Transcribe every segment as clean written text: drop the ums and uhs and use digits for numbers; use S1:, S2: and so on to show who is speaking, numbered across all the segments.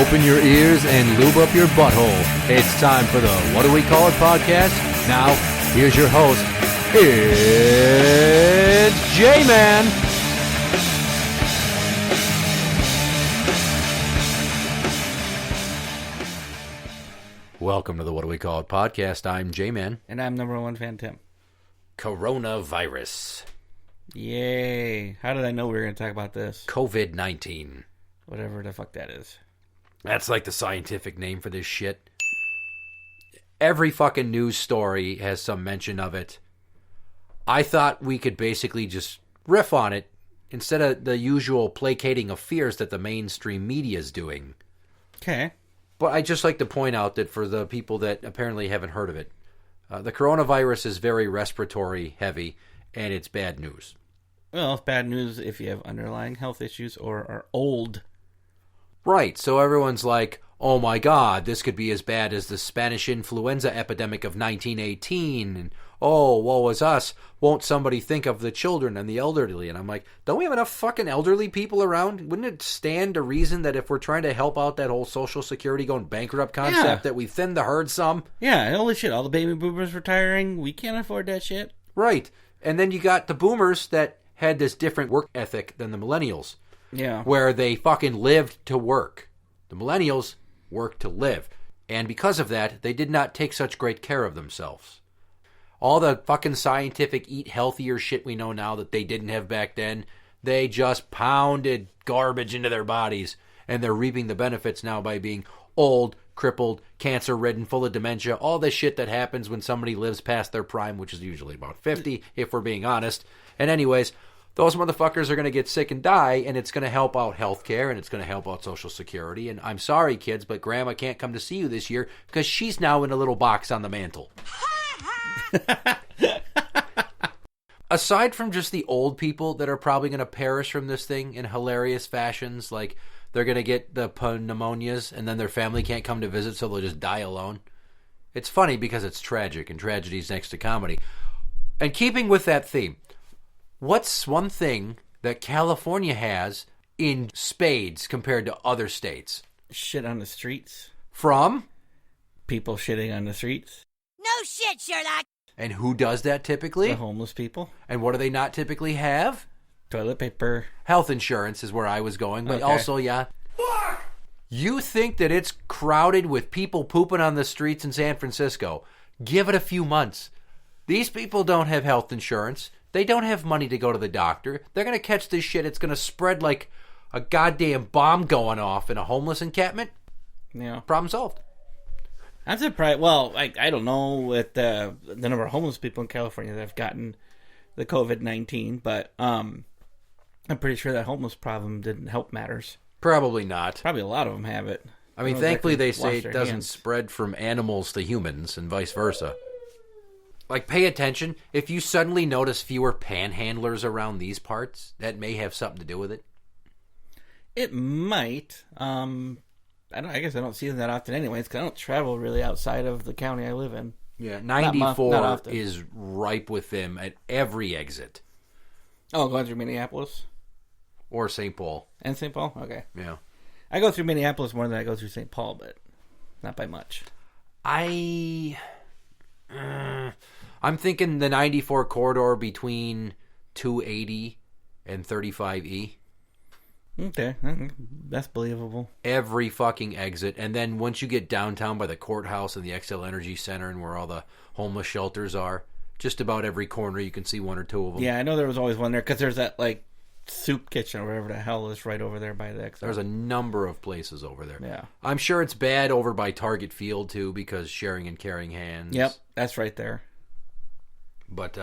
S1: Open your ears and lube up your butthole. It's time for the What Do We Call It podcast. Now, here's your host. It's Jmann. Welcome to the What Do We Call It podcast. I'm Jmann.
S2: And I'm number one fan, Tim.
S1: Coronavirus.
S2: Yay. How did I know we were going to talk about this?
S1: COVID-19.
S2: Whatever the fuck that is.
S1: That's like the scientific name for this shit. Every fucking news story has some mention of it. I thought we could basically just riff on it instead of the usual placating of fears that the mainstream media is doing.
S2: Okay.
S1: But I'd just like to point out that for the people that apparently haven't heard of it, the coronavirus is very respiratory heavy, and it's bad news.
S2: Well, it's bad news if you have underlying health issues or are old.
S1: Right, so everyone's like, oh my god, this could be as bad as the Spanish influenza epidemic of 1918, and oh, woe is us, won't somebody think of the children and the elderly? And I'm like, don't we have enough fucking elderly people around? Wouldn't it stand to reason that if we're trying to help out that whole Social Security going bankrupt concept, that we thin the herd some?
S2: Yeah, holy shit, all the baby boomers retiring, we can't afford that shit.
S1: Right, and then you got the boomers that had this different work ethic than the millennials.
S2: Yeah.
S1: Where they fucking lived to work. The millennials worked to live. And because of that, they did not take such great care of themselves. All the fucking scientific eat healthier shit we know now that they didn't have back then, they just pounded garbage into their bodies. And they're reaping the benefits now by being old, crippled, cancer-ridden, full of dementia, all this shit that happens when somebody lives past their prime, which is usually about 50, if we're being honest. And anyways, those motherfuckers are going to get sick and die, and it's going to help out healthcare, and it's going to help out Social Security. And I'm sorry, kids, but Grandma can't come to see you this year because she's now in a little box on the mantle. Aside from just the old people that are probably going to perish from this thing in hilarious fashions, like they're going to get the pneumonias, and then their family can't come to visit, so they'll just die alone. It's funny because it's tragic, and tragedy's next to comedy. And keeping with that theme, what's one thing that California has in spades compared to other states?
S2: Shit on the streets.
S1: From?
S2: People shitting on the streets.
S3: No shit, Sherlock.
S1: And who does that typically?
S2: The homeless people.
S1: And what do they not typically have?
S2: Toilet paper.
S1: Health insurance is where I was going, but
S2: okay.
S1: Also, yeah. You think that it's crowded with people pooping on the streets in San Francisco. Give it a few months. These people don't have health insurance. They don't have money to go to the doctor. They're going to catch this shit. It's going to spread like a goddamn bomb going off in a homeless encampment.
S2: Yeah.
S1: Problem solved.
S2: I'm surprised. Well, I don't know with the number of homeless people in California that have gotten the COVID-19, but I'm pretty sure that homeless problem didn't help matters.
S1: Probably not.
S2: Probably a lot of them have it.
S1: I mean, thankfully they say it doesn't spread from animals to humans and vice versa. Like, pay attention. If you suddenly notice fewer panhandlers around these parts, that may have something to do with it.
S2: It might. I guess I don't see them that often anyways, because I don't travel really outside of the county I live in.
S1: Yeah, 94 is ripe with them at every exit.
S2: Oh, going through Minneapolis?
S1: Or St. Paul.
S2: And St. Paul? Okay.
S1: Yeah.
S2: I go through Minneapolis more than I go through St. Paul, but not by much.
S1: I'm thinking the 94 corridor between 280 and 35E.
S2: Okay, that's believable.
S1: Every fucking exit. And then once you get downtown by the courthouse and the XL Energy Center and where all the homeless shelters are, just about every corner you can see one or two of them.
S2: Yeah, I know there was always one there because there's that, like, soup kitchen or whatever the hell is right over there by the XL.
S1: There's a number of places over there.
S2: Yeah.
S1: I'm sure it's bad over by Target Field, too, because sharing and carrying hands.
S2: Yep, that's right there.
S1: But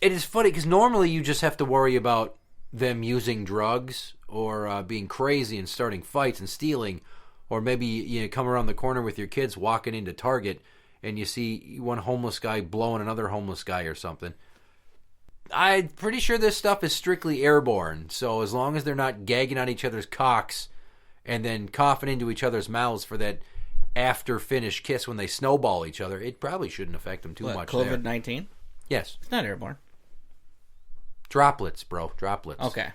S1: it is funny because normally you just have to worry about them using drugs or being crazy and starting fights and stealing, or maybe you come around the corner with your kids walking into Target and you see one homeless guy blowing another homeless guy or something. I'm pretty sure this stuff is strictly airborne, so as long as they're not gagging on each other's cocks and then coughing into each other's mouths for that after finish kiss when they snowball each other, it probably shouldn't affect them too much.
S2: COVID-19?
S1: Yes.
S2: It's not airborne.
S1: Droplets, bro. Droplets.
S2: Okay.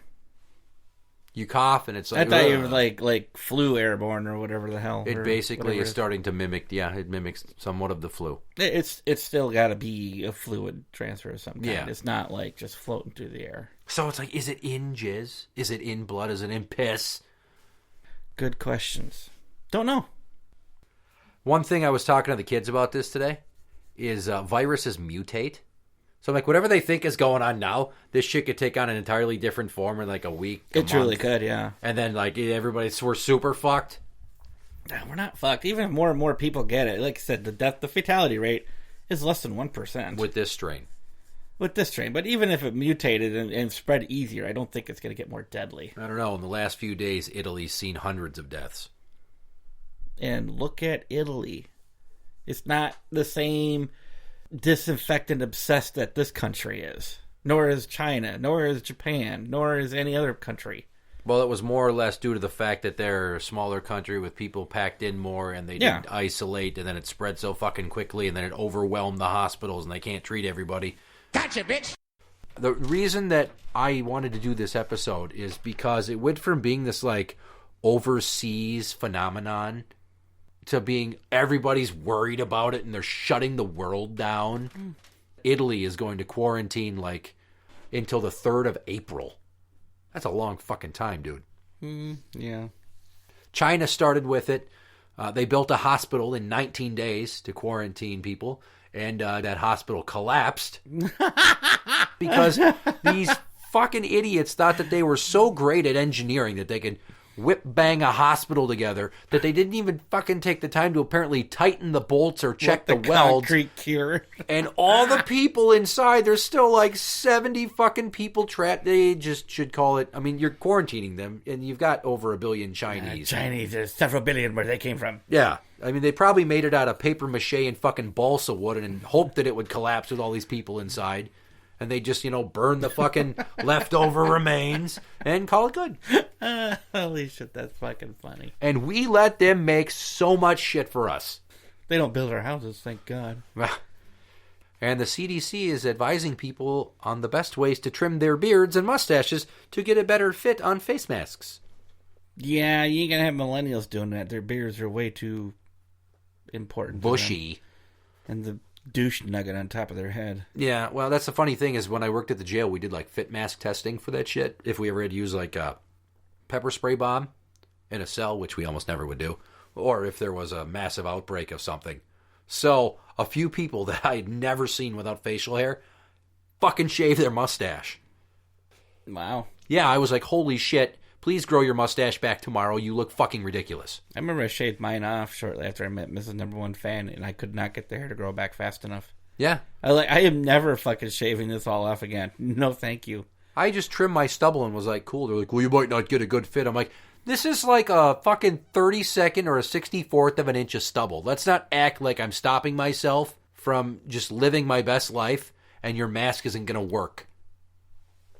S1: You cough and it's
S2: I
S1: like...
S2: thought you were like flu airborne or whatever the hell.
S1: It basically is starting to mimic... Yeah, it mimics somewhat of the flu.
S2: It's still got to be a fluid transfer of some kind.
S1: Yeah.
S2: It's not like just floating through the air.
S1: So it's like, is it in jizz? Is it in blood? Is it in piss?
S2: Good questions. Don't know.
S1: One thing I was talking to the kids about this today is viruses mutate. So, like, whatever they think is going on now, this shit could take on an entirely different form in, like, a week,
S2: It truly could, yeah.
S1: And then, like, we're super fucked.
S2: No, we're not fucked. Even if more and more people get it, like I said, the fatality rate is less than 1%.
S1: With this strain.
S2: With this strain. But even if it mutated and spread easier, I don't think it's going to get more deadly.
S1: I don't know. In the last few days, Italy's seen hundreds of deaths.
S2: And look at Italy. It's not the same disinfectant obsessed that this country is. Nor is China. Nor is Japan. Nor is any other country.
S1: Well, it was more or less due to the fact that they're a smaller country with people packed in more and they didn't isolate, and then it spread so fucking quickly and then it overwhelmed the hospitals and they can't treat everybody.
S3: Gotcha, bitch!
S1: The reason that I wanted to do this episode is because it went from being this, like, overseas phenomenon to being everybody's worried about it and they're shutting the world down. Italy is going to quarantine, like, until the 3rd of April. That's a long fucking time, dude.
S2: Yeah.
S1: China started with it. They built a hospital in 19 days to quarantine people, and that hospital collapsed because these fucking idiots thought that they were so great at engineering that they could whip bang a hospital together that they didn't even fucking take the time to apparently tighten the bolts or check the welds.
S2: Concrete cure.
S1: And all the people inside, there's still like 70 fucking people trapped. They just should call it, I mean, you're quarantining them and you've got over 1 billion Chinese.
S2: Chinese, there's several billion where they came from.
S1: Yeah. I mean, they probably made it out of paper mache and fucking balsa wood and hoped that it would collapse with all these people inside. And they just, burn the fucking leftover remains and call it good.
S2: Holy shit, that's fucking funny.
S1: And we let them make so much shit for us.
S2: They don't build our houses, thank God.
S1: And the CDC is advising people on the best ways to trim their beards and mustaches to get a better fit on face masks.
S2: Yeah, you ain't gonna have millennials doing that. Their beards are way too important.
S1: Bushy.
S2: And the douche nugget on top of their head.
S1: Yeah, well, that's the funny thing is when I worked at the jail, we did like fit mask testing for that shit. If we ever had to use like a pepper spray bomb in a cell, which we almost never would do, or if there was a massive outbreak of something. So a few people that I had never seen without facial hair fucking shaved their mustache.
S2: Wow.
S1: Yeah, I was like, holy shit. Please grow your mustache back tomorrow. You look fucking ridiculous.
S2: I remember I shaved mine off shortly after I met Mrs. Number One Fan, and I could not get the hair to grow back fast enough.
S1: Yeah.
S2: I am never fucking shaving this all off again. No, thank you.
S1: I just trimmed my stubble and was like, cool. They're like, well, you might not get a good fit. I'm like, this is like a fucking 32nd or a 64th of an inch of stubble. Let's not act like I'm stopping myself from just living my best life and your mask isn't going to work.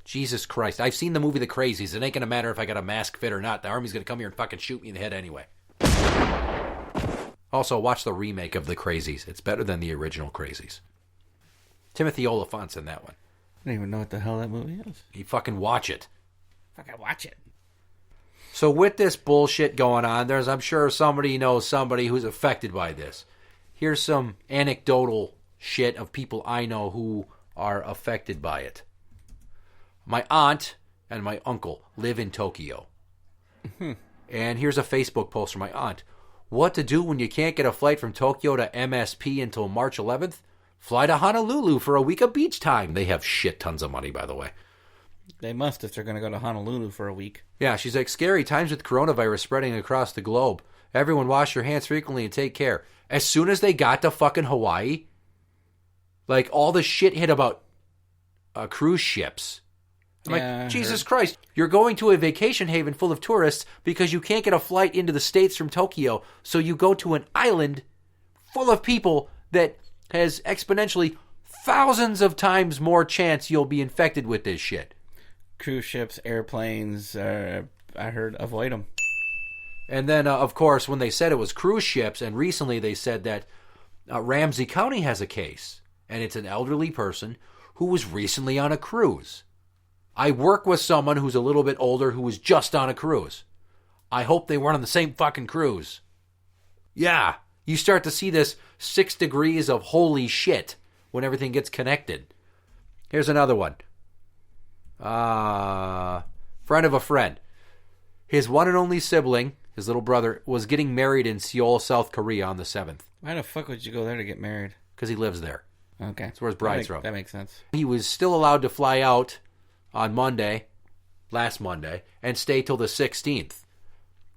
S1: Jesus Christ. I've seen the movie The Crazies. It ain't going to matter if I got a mask fit or not. The army's going to come here and fucking shoot me in the head anyway. Also, watch the remake of The Crazies. It's better than the original Crazies. Timothy Oliphant's in that one.
S2: I don't even know what the hell that movie is.
S1: You fucking watch it.
S2: Fucking watch it.
S1: So with this bullshit going on, I'm sure somebody knows somebody who's affected by this. Here's some anecdotal shit of people I know who are affected by it. My aunt and my uncle live in Tokyo. And here's a Facebook post from my aunt. What to do when you can't get a flight from Tokyo to MSP until March 11th? Fly to Honolulu for a week of beach time. They have shit tons of money, by the way.
S2: They must if they're going to go to Honolulu for a week.
S1: Yeah, she's like, scary times with coronavirus spreading across the globe. Everyone wash your hands frequently and take care. As soon as they got to fucking Hawaii, like all the shit hit about cruise ships. I'm like, Jesus Christ, you're going to a vacation haven full of tourists because you can't get a flight into the States from Tokyo, so you go to an island full of people that has exponentially thousands of times more chance you'll be infected with this shit.
S2: Cruise ships, airplanes, I heard, avoid them.
S1: And then, of course, when they said it was cruise ships, and recently they said that Ramsey County has a case, and it's an elderly person who was recently on a cruise. I work with someone who's a little bit older who was just on a cruise. I hope they weren't on the same fucking cruise. Yeah, you start to see this 6 degrees of holy shit when everything gets connected. Here's another one. Friend of a friend. His one and only sibling, his little brother, was getting married in Seoul, South Korea on the 7th.
S2: Why the fuck would you go there to get married?
S1: Because he lives there.
S2: Okay.
S1: That's where his bride's from.
S2: That makes sense.
S1: He was still allowed to fly out on last Monday, and stay till the 16th.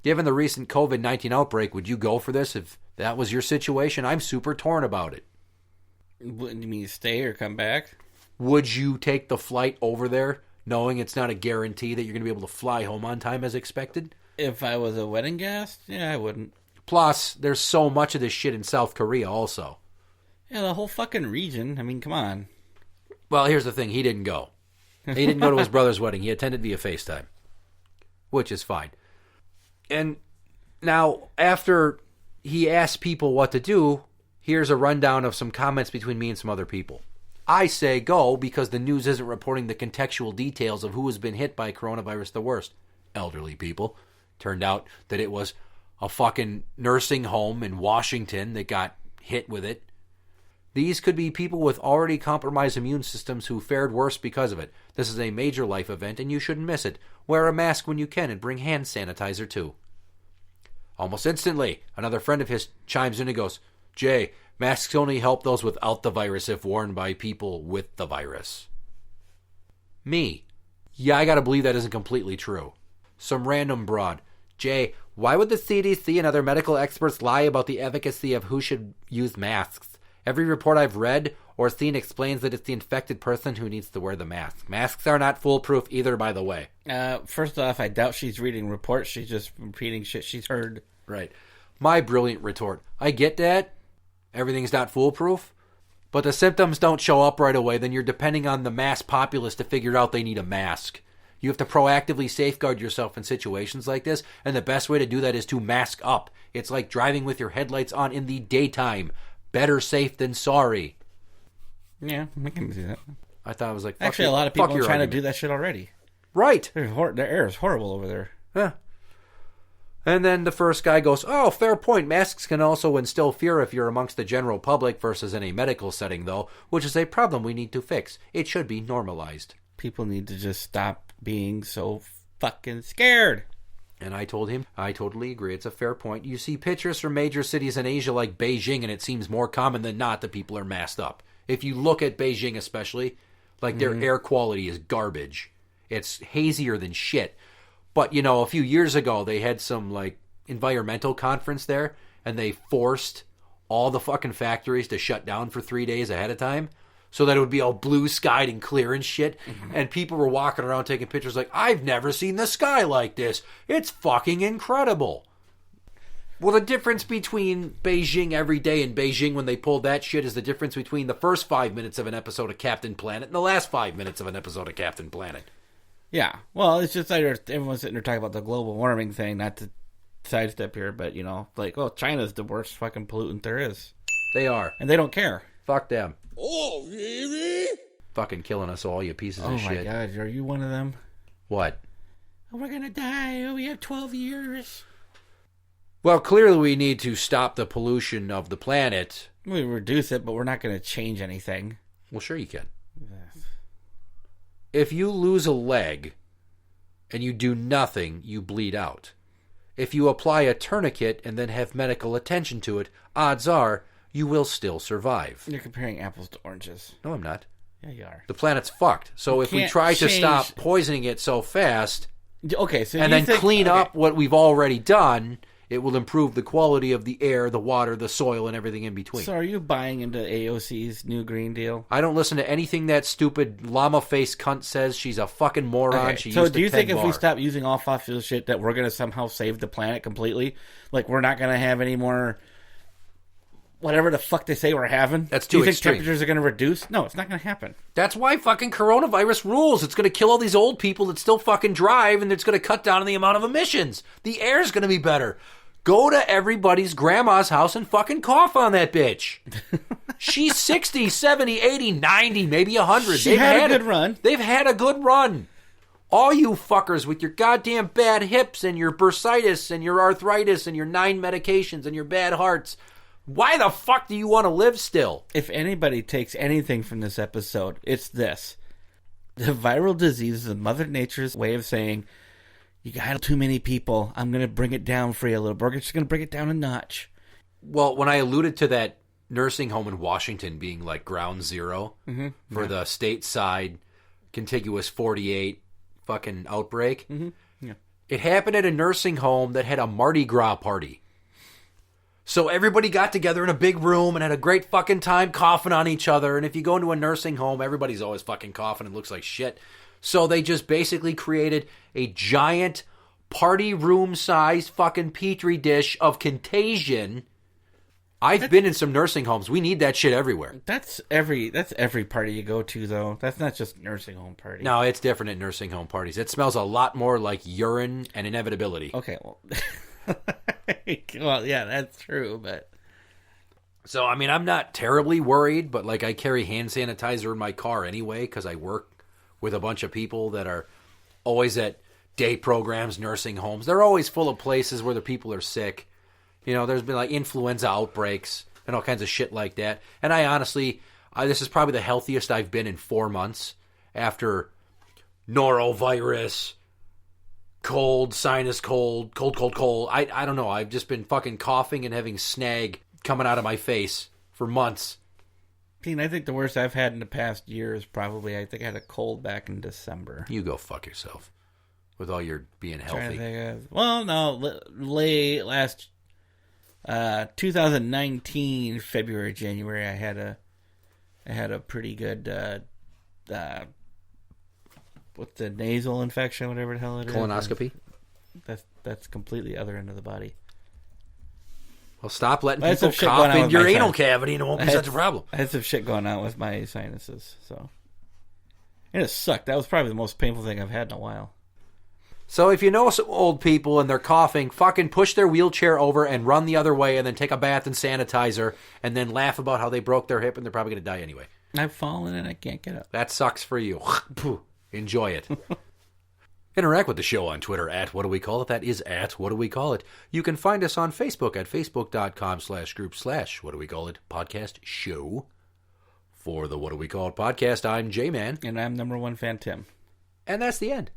S1: Given the recent COVID-19 outbreak, would you go for this if that was your situation? I'm super torn about it.
S2: What, you mean stay or come back?
S1: Would you take the flight over there, knowing it's not a guarantee that you're going to be able to fly home on time as expected?
S2: If I was a wedding guest, yeah, I wouldn't.
S1: Plus, there's so much of this shit in South Korea also.
S2: Yeah, the whole fucking region. I mean, come on.
S1: Well, here's the thing. He didn't go. He didn't go to his brother's wedding. He attended via FaceTime, which is fine. And now, after he asked people what to do, here's a rundown of some comments between me and some other people. I say go because the news isn't reporting the contextual details of who has been hit by coronavirus the worst. Elderly people. Turned out that it was a fucking nursing home in Washington that got hit with it. These could be people with already compromised immune systems who fared worse because of it. This is a major life event and you shouldn't miss it. Wear a mask when you can and bring hand sanitizer too. Almost instantly, another friend of his chimes in and goes, Jay, masks only help those without the virus if worn by people with the virus. Me. Yeah, I gotta believe that isn't completely true. Some random broad. Jay, why would the CDC and other medical experts lie about the efficacy of who should use masks? Every report I've read or seen explains that it's the infected person who needs to wear the mask. Masks are not foolproof either, by the way.
S2: First off, I doubt she's reading reports. She's just repeating shit she's heard.
S1: Right. My brilliant retort. I get that. Everything's not foolproof. But the symptoms don't show up right away. Then you're depending on the mass populace to figure out they need a mask. You have to proactively safeguard yourself in situations like this. And the best way to do that is to mask up. It's like driving with your headlights on in the daytime. Better safe than sorry.
S2: Yeah, I can see that.
S1: I thought it was like...
S2: Actually, a lot of people are trying to do that shit already.
S1: Right.
S2: Their air is horrible over there.
S1: Yeah. And then the first guy goes, oh, fair point. Masks can also instill fear if you're amongst the general public versus in a medical setting, though, which is a problem we need to fix. It should be normalized.
S2: People need to just stop being so fucking scared.
S1: And I told him, I totally agree. It's a fair point. You see pictures from major cities in Asia like Beijing, and it seems more common than not that people are masked up. If you look at Beijing especially, like their air quality is garbage. It's hazier than shit. But, you know, a few years ago, they had some, like, environmental conference there, and they forced all the fucking factories to shut down for 3 days ahead of time so that it would be all blue-skied and clear and shit. And people were walking around taking pictures like, I've never seen the sky like this. It's fucking incredible. Well, the difference between Beijing every day and Beijing when they pulled that shit is the difference between the first 5 minutes of an episode of Captain Planet and the last 5 minutes of an episode of Captain Planet.
S2: Yeah, well, it's just like everyone's sitting there talking about the global warming thing, not to sidestep here, but, you know, like, oh, China's the worst fucking pollutant there is.
S1: They are.
S2: And they don't care.
S1: Fuck them.
S3: Oh, really?
S1: Fucking killing us all, you pieces of shit.
S2: Oh, my God, are you one of them?
S1: What?
S2: Oh, we're gonna die. Oh, we have 12 years.
S1: Well, clearly we need to stop the pollution of the planet.
S2: We reduce it, but we're not gonna change anything.
S1: Well, sure you can. If you lose a leg and you do nothing, you bleed out. If you apply a tourniquet and then have medical attention to it, odds are you will still survive.
S2: You're comparing apples to oranges.
S1: No, I'm not.
S2: Yeah, you are.
S1: The planet's fucked. So if we try to stop poisoning it so fast,
S2: okay, so
S1: and then clean up what we've already done, it will improve the quality of the air, the water, the soil, and everything in between.
S2: So are you buying into AOC's new Green Deal?
S1: I don't listen to anything that stupid llama-faced cunt says. She's a fucking moron.
S2: Okay.
S1: She
S2: So
S1: used
S2: do you think if
S1: bar.
S2: we stop using all fossil shit that we're going to somehow save the planet completely? Like we're not going to have any more... whatever the fuck they say we're having?
S1: That's
S2: too
S1: too
S2: extreme. Do you think
S1: extreme.
S2: temperatures are going to reduce? No, it's not going to happen.
S1: That's why fucking coronavirus rules. It's going to kill all these old people that still fucking drive, and it's going to cut down on the amount of emissions. The air's going to be better. Go to everybody's grandma's house and fucking cough on that bitch. She's 60, 70, 80, 90, maybe 100.
S2: She had a good run.
S1: They've had a good run. All you fuckers with your goddamn bad hips and your bursitis and your arthritis and your 9 medications and your bad hearts. Why the fuck do you want to live still?
S2: If anybody takes anything from this episode, it's this. The viral disease is Mother Nature's way of saying, you got too many people. I'm going to bring it down for you a little. We're just going to bring it down a notch.
S1: Well, when I alluded to that nursing home in Washington being like ground zero for the stateside contiguous 48 fucking outbreak, it happened at a nursing home that had a Mardi Gras party. So everybody got together in a big room and had a great fucking time coughing on each other. And if you go into a nursing home, everybody's always fucking coughing and looks like shit. So they just basically created a giant party room-sized fucking petri dish of contagion. I've been in some nursing homes. We need that shit everywhere.
S2: That's every party you go to, though. That's not just nursing home party.
S1: No, it's different at nursing home parties. It smells a lot more like urine and inevitability.
S2: Okay, well... well, yeah, that's true, but...
S1: So, I mean, I'm not terribly worried, but, like, I carry hand sanitizer in my car anyway because I work with a bunch of people that are always at day programs, nursing homes. They're always full of places where the people are sick. You know, there's been, like, influenza outbreaks and all kinds of shit like that. And I honestly, this is probably the healthiest I've been in 4 months after norovirus, cold, sinus cold. I don't know. I've just been fucking coughing and having snag coming out of my face for months.
S2: I think the worst I've had in the past year is probably, I think I had a cold back in December.
S1: You go fuck yourself with all your being healthy.
S2: Well, no, late last 2019, February, January, I had a pretty good what's the nasal infection, whatever the hell it is.
S1: Colonoscopy?
S2: That's completely other end of the body.
S1: Well, stop letting people cough in your anal cavity and it won't be such a problem.
S2: I had some shit going on with my sinuses, so. And it sucked. That was probably the most painful thing I've had in a while.
S1: So if you know some old people and they're coughing, fucking push their wheelchair over and run the other way and then take a bath in sanitizer and then laugh about how they broke their hip and they're probably going to die anyway.
S2: I've fallen and I can't get up.
S1: That sucks for you. Enjoy it. Interact with the show on Twitter at What Do We Call It? That is at What Do We Call It? You can find us on Facebook at facebook.com/group/What Do We Call It podcast show. For the What Do We Call It podcast, I'm Jmann.
S2: And I'm number one fan Tim.
S1: And that's the end.